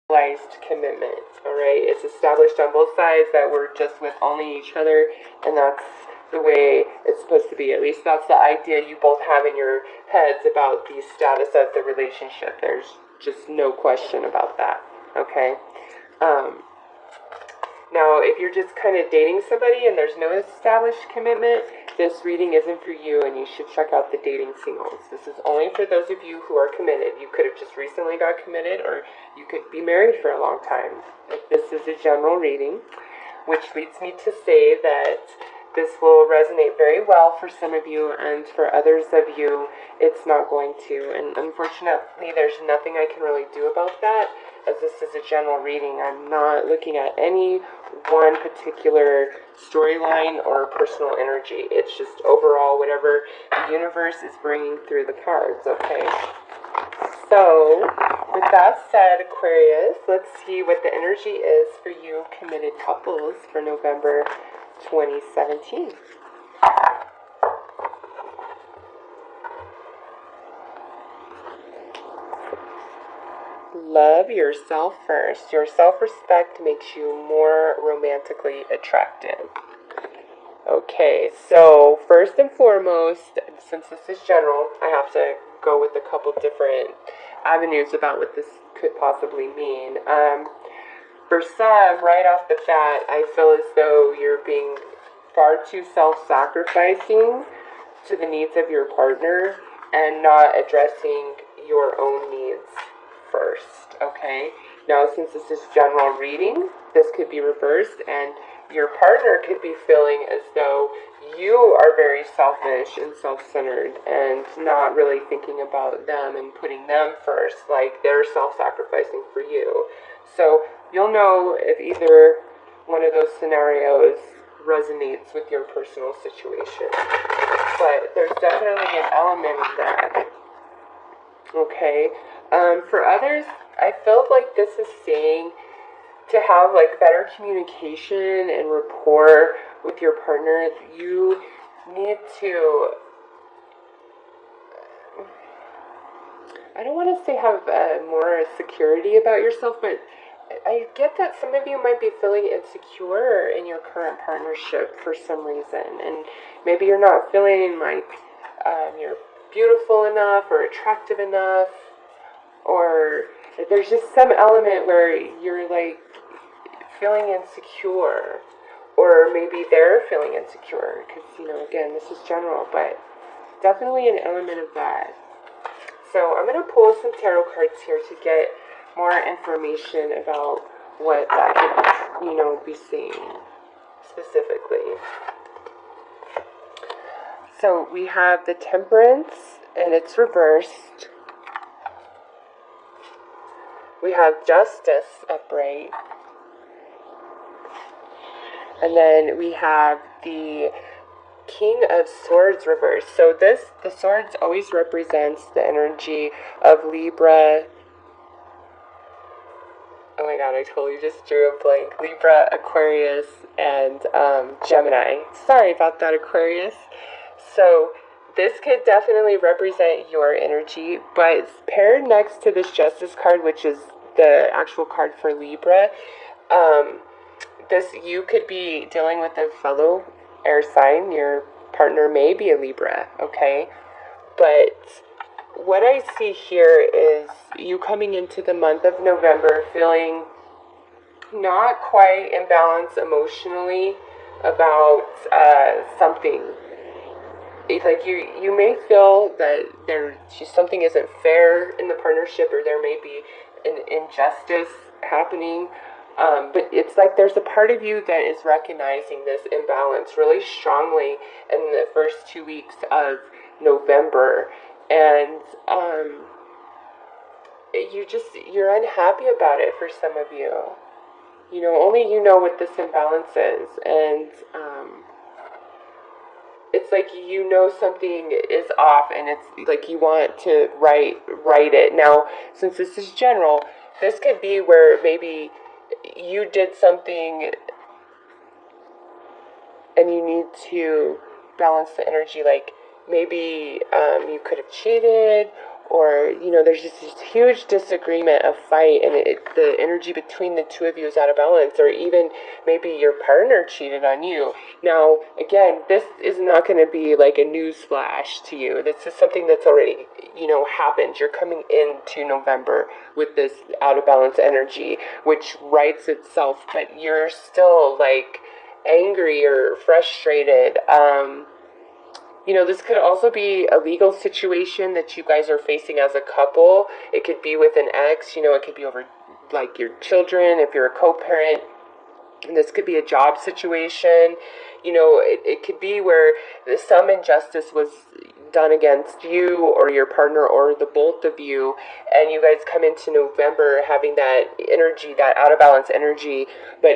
commitment. All right, it's established on both sides that we're just with only each other, and that's the way it's supposed to be. At least that's the idea you both have in your heads about the status of the relationship. There's just no question about that. Okay. Now, if you're just kind of dating somebody and there's no established commitment, this reading isn't for you, and you should check out the dating singles. This is only for those of you who are committed. You could have just recently got committed, or you could be married for a long time. This is a general reading, which leads me to say that this will resonate very well for some of you, and for others of you, it's not going to. And unfortunately, there's nothing I can really do about that, as this is a general reading. I'm not looking at any one particular storyline or personal energy. It's just overall whatever the universe is bringing through the cards, okay? So, with that said, Aquarius, let's see what the energy is for you committed couples for November 2017. Love yourself first. Your self-respect makes you more romantically attractive. Okay, so first and foremost, since this is general, I have to go with a couple different avenues about what this could possibly mean. For some, right off the bat, I feel as though you're being far too self-sacrificing to the needs of your partner and not addressing your own needs first, okay? Now, since this is general reading, this could be reversed, and your partner could be feeling as though you are very selfish and self-centered and not really thinking about them and putting them first, like they're self-sacrificing for you. So you'll know if either one of those scenarios resonates with your personal situation. But there's definitely an element of that. Okay. For others, I felt like this is saying to have like better communication and rapport with your partner. You need to, I don't want to say have more security about yourself, but I get that some of you might be feeling insecure in your current partnership for some reason, and maybe you're not feeling like you're beautiful enough or attractive enough, or there's just some element where you're like feeling insecure, or maybe they're feeling insecure, because, again, this is general, but definitely an element of that. So I'm going to pull some tarot cards here to get more information about what that could, be saying specifically. So we have the Temperance, and it's reversed. We have Justice upright. And then we have the King of Swords reversed. So the swords always represents the energy of Libra. Oh my god, I totally just drew a blank. Libra, Aquarius, and Gemini. Sorry about that, Aquarius. So this could definitely represent your energy, but paired next to this Justice card, which is the actual card for Libra, you could be dealing with a fellow air sign. Your partner may be a Libra, okay? But what I see here is you coming into the month of November feeling not quite in balance emotionally about something. It's like you may feel that something isn't fair in the partnership, or there may be an injustice happening. But it's like there's a part of you that is recognizing this imbalance really strongly in the first 2 weeks of November. And you're unhappy about it for some of you. Only you know what this imbalance is. And it's like something is off, and it's like you want to right it. Now, since this is general, this could be where maybe you did something and you need to balance the energy. Like maybe you could have cheated, or, there's just this huge disagreement, a fight, and the energy between the two of you is out of balance, or even maybe your partner cheated on you. Now, again, this is not going to be like a news flash to you. This is something that's already, happened. You're coming into November with this out of balance energy, which rights itself, but you're still like angry or frustrated. This could also be a legal situation that you guys are facing as a couple. It could be with an ex, it could be over like your children if you're a co-parent. And this could be a job situation. It could be where some injustice was done against you or your partner or the both of you, and you guys come into November having that energy, that out of balance energy, but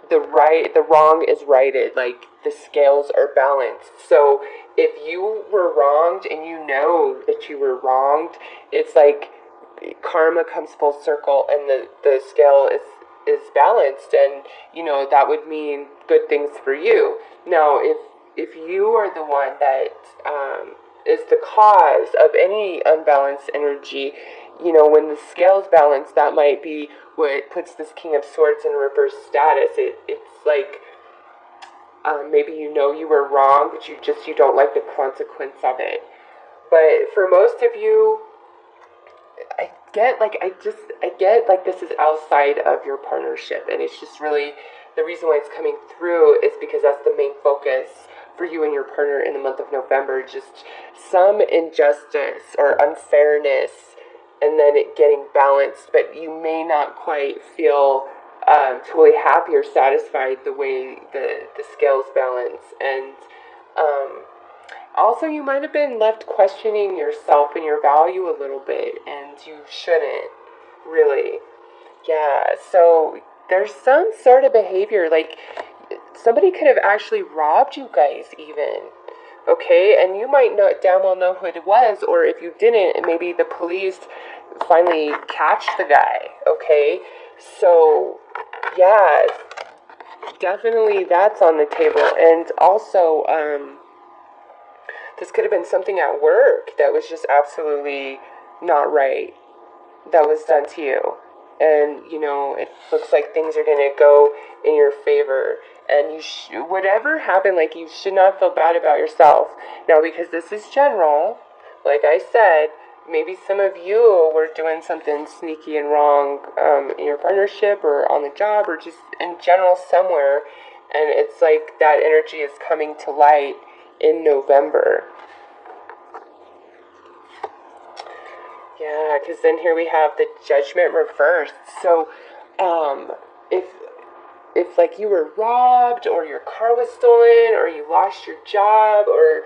the wrong is righted, like the scales are balanced. So if you were wronged and you know that you were wronged, it's like karma comes full circle and the scale is balanced, and that would mean good things for you. Now if you are the one that is the cause of any unbalanced energy, when the scales balance, that might be what puts this King of Swords in reverse status. It's like maybe you were wrong, but you don't like the consequence of it. But for most of you, I get like this is outside of your partnership, and it's just really the reason why it's coming through is because that's the main focus for you and your partner in the month of November. Just some injustice or unfairness, and then it getting balanced, but you may not quite feel totally happy or satisfied the way the scales balance. And also you might have been left questioning yourself and your value a little bit, and you shouldn't really. Yeah, so there's some sort of behavior, like somebody could have actually robbed you guys even. Okay, and you might not damn well know who it was, or if you didn't, maybe the police finally catch the guy. Okay, so yeah, definitely that's on the table. And also, this could have been something at work that was just absolutely not right that was done to you. And, it looks like things are going to go in your favor. And whatever happened, like, you should not feel bad about yourself. Now, because this is general, like I said, maybe some of you were doing something sneaky and wrong in your partnership or on the job or just in general somewhere. And it's like that energy is coming to light in November. Yeah, because then here we have the Judgment reversed. So, if like you were robbed, or your car was stolen, or you lost your job, or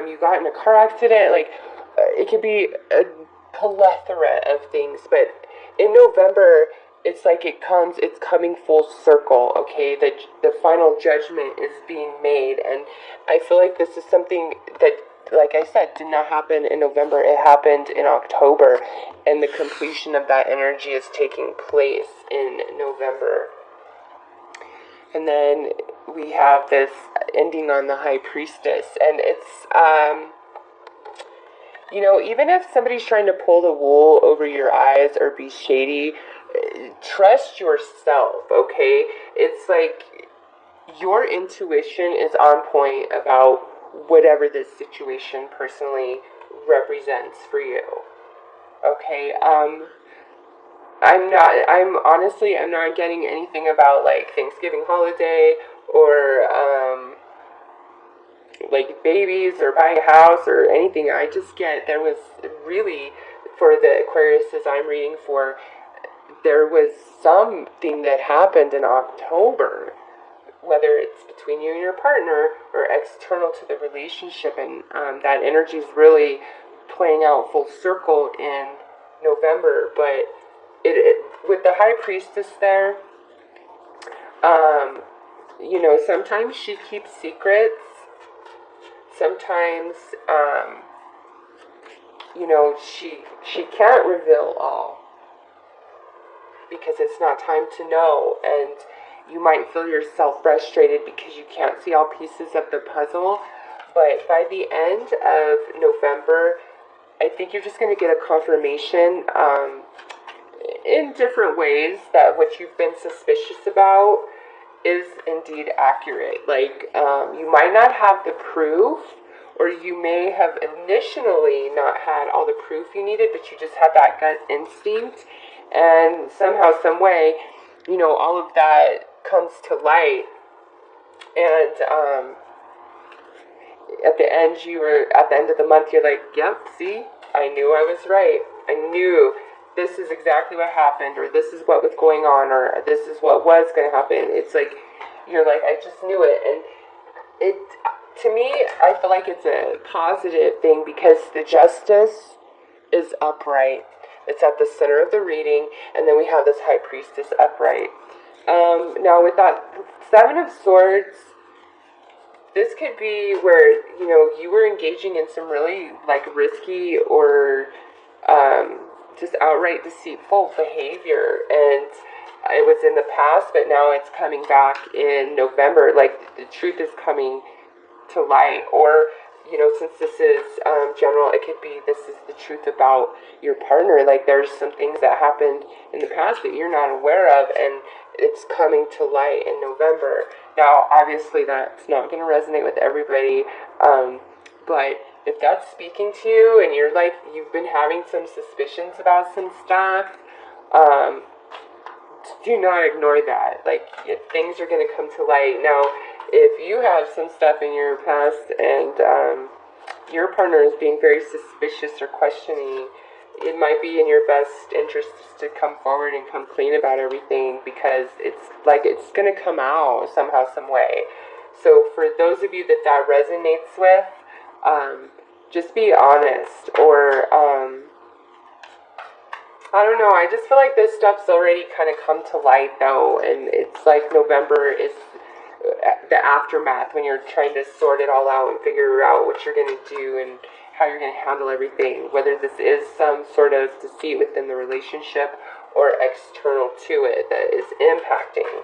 you got in a car accident, like it could be a plethora of things. But in November, it's like it's coming full circle. Okay, the final judgment is being made, and I feel like this is something that, like I said, did not happen in November. It happened in October, and the completion of that energy is taking place in November. And then we have this ending on the High Priestess, and it's even if somebody's trying to pull the wool over your eyes or be shady, trust yourself. Okay, it's like your intuition is on point about whatever this situation personally represents for you. Okay, I'm not getting anything about like Thanksgiving holiday or like babies or buying a house or anything. I just get there was really, for the Aquariuses I'm reading for, there was something that happened in October, whether it's between you and your partner or external to the relationship, and that energy is really playing out full circle in November. But it with the High Priestess there, sometimes she keeps secrets. Sometimes, she can't reveal all because it's not time to know, and you might feel yourself frustrated because you can't see all pieces of the puzzle. But by the end of November, I think you're just going to get a confirmation in different ways that what you've been suspicious about is indeed accurate. Like, you might not have the proof, or you may have initially not had all the proof you needed, but you just had that gut instinct, and somehow, some way, all of that comes to light, and at the end of the month, you're like, yep, see, I knew I was right. I knew this is exactly what happened, or this is what was going on, or this is what was going to happen. It's like, you're like, I just knew it. And it, to me, I feel like it's a positive thing, because the justice is upright. It's at the center of the reading, and then we have this high priestess upright. Now with that Seven of Swords, this could be where, you were engaging in some really, like, risky or just outright deceitful behavior, and it was in the past, but now it's coming back in November. Like, the truth is coming to light. Or, since this is general, it could be this is the truth about your partner. Like, there's some things that happened in the past that you're not aware of, and it's coming to light in November. Now, obviously, that's not going to resonate with everybody, but if that's speaking to you, and you're like, you've been having some suspicions about some stuff, do not ignore that. Like, things are going to come to light. Now, if you have some stuff in your past, and your partner is being very suspicious or questioning, it might be in your best interest to come forward and come clean about everything, because it's like it's going to come out somehow, some way. So for those of you that resonates with, just be honest. Or I don't know, I just feel like this stuff's already kind of come to light though, and it's like November is the aftermath, when you're trying to sort it all out and figure out what you're going to do and how you're going to handle everything, whether this is some sort of deceit within the relationship or external to it that is impacting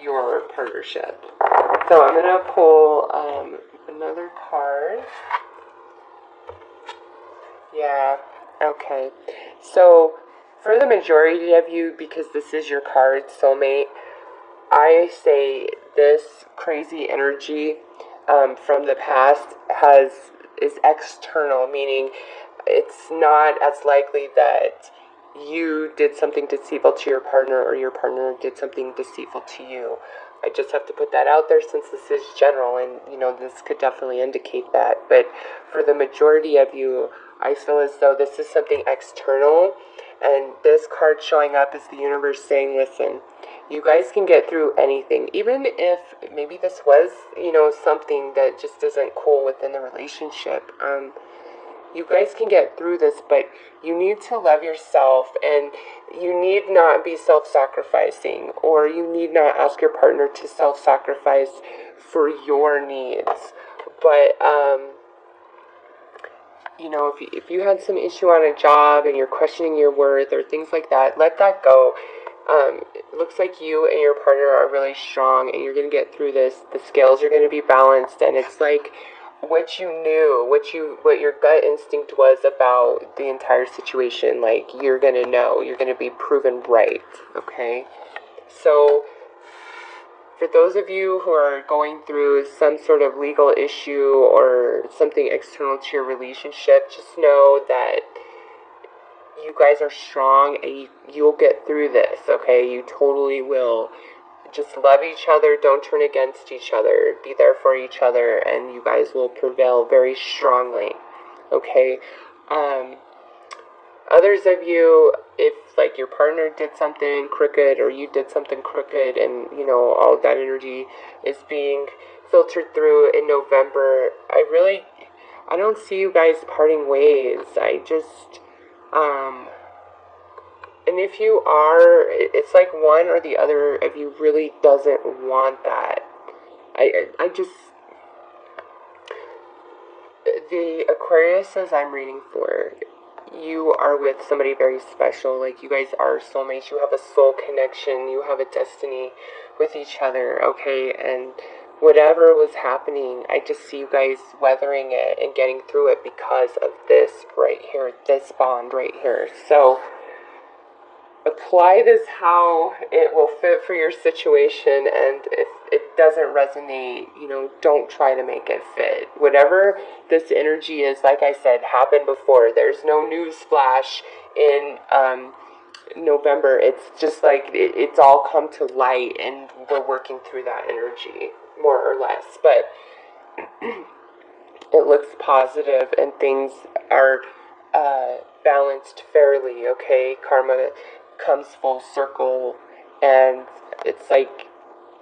your partnership. So I'm going to pull another card. Yeah, okay. So for the majority of you, because this is your card, soulmate, I say this crazy energy from the past is external, meaning it's not as likely that you did something deceitful to your partner, or your partner did something deceitful to you. I just have to put that out there, since this is general, and this could definitely indicate that. But for the majority of you, I feel as though this is something external, and this card showing up is the universe saying, listen, you guys can get through anything, even if maybe this was, something that just isn't cool within the relationship. You guys can get through this, but you need to love yourself, and you need not be self-sacrificing, or you need not ask your partner to self-sacrifice for your needs. But, if you had some issue on a job and you're questioning your worth or things like that, let that go. It looks like you and your partner are really strong, and you're going to get through this. The scales are going to be balanced, and it's like what you knew, what your gut instinct was about the entire situation. Like, you're going to know, you're going to be proven right, okay? So for those of you who are going through some sort of legal issue or something external to your relationship, just know that you guys are strong, and you'll get through this, okay? You totally will. Just love each other. Don't turn against each other. Be there for each other, and you guys will prevail very strongly, okay? Others of you, if like your partner did something crooked, or you did something crooked, and all of that energy is being filtered through in November, I don't see you guys parting ways. And if you are, it's like one or the other of you really doesn't want that. The Aquarius, as I'm reading for, you are with somebody very special. Like, you guys are soulmates. You have a soul connection. You have a destiny with each other, okay? And whatever was happening, I just see you guys weathering it and getting through it because of this right here, this bond right here. So apply this how it will fit for your situation, and if it doesn't resonate, don't try to make it fit. Whatever this energy is, like I said, happened before. There's no news flash in November. It's just like it's all come to light, and we're working through that energy, more or less. But it looks positive, and things are balanced fairly, okay? Karma comes full circle, and it's like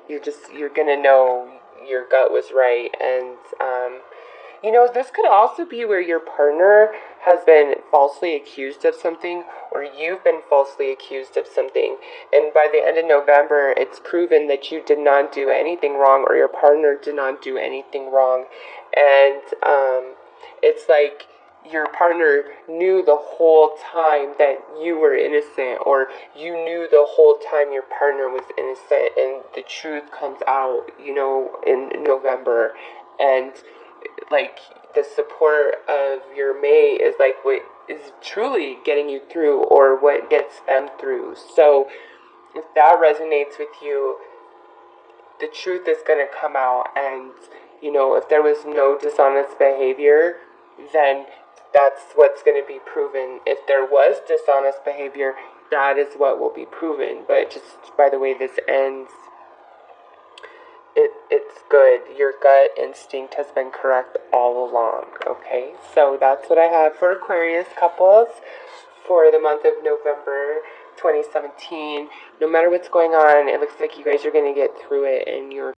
you're gonna know your gut was right. And this could also be where your partner has been falsely accused of something, or you've been falsely accused of something, and by the end of November it's proven that you did not do anything wrong, or your partner did not do anything wrong. And it's like your partner knew the whole time that you were innocent, or you knew the whole time your partner was innocent, and the truth comes out, in November. And like the support of your mate is like what is truly getting you through, or what gets them through. So if that resonates with you, the truth is going to come out. And if there was no dishonest behavior, then that's what's going to be proven. If there was dishonest behavior, that is what will be proven. But just by the way this ends, it's good. Your gut instinct has been correct all along, okay? So that's what I have for Aquarius couples for the month of November 2017. No matter what's going on, it looks like you guys are going to get through it, and you're